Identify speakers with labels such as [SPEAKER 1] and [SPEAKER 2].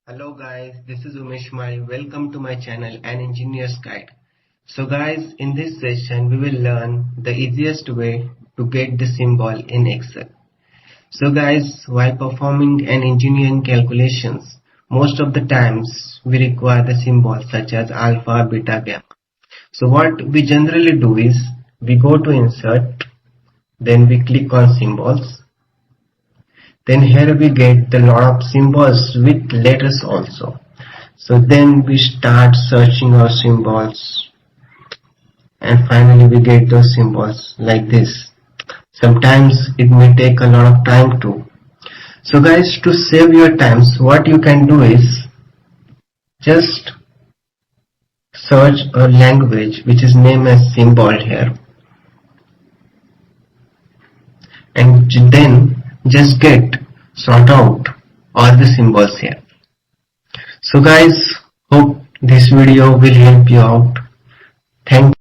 [SPEAKER 1] Hello guys, this is Umesh Mari. Welcome to my channel An Engineer's Guide. So guys, in this session we will learn the easiest way to get the symbol in Excel. So guys, while performing an engineering calculations, most of the times we require the symbols such as alpha, beta, gamma. So what we generally do is we go to insert, then we click on symbols. Then here we get the lot of symbols with letters also. So then we start searching our symbols and finally we get those symbols like this. Sometimes it may take a lot of time too. So guys, to save your times, what you can do is just search a language which is named as symbol here, and then just sort out all the symbols here. So guys, hope this video will help you out. Thank you.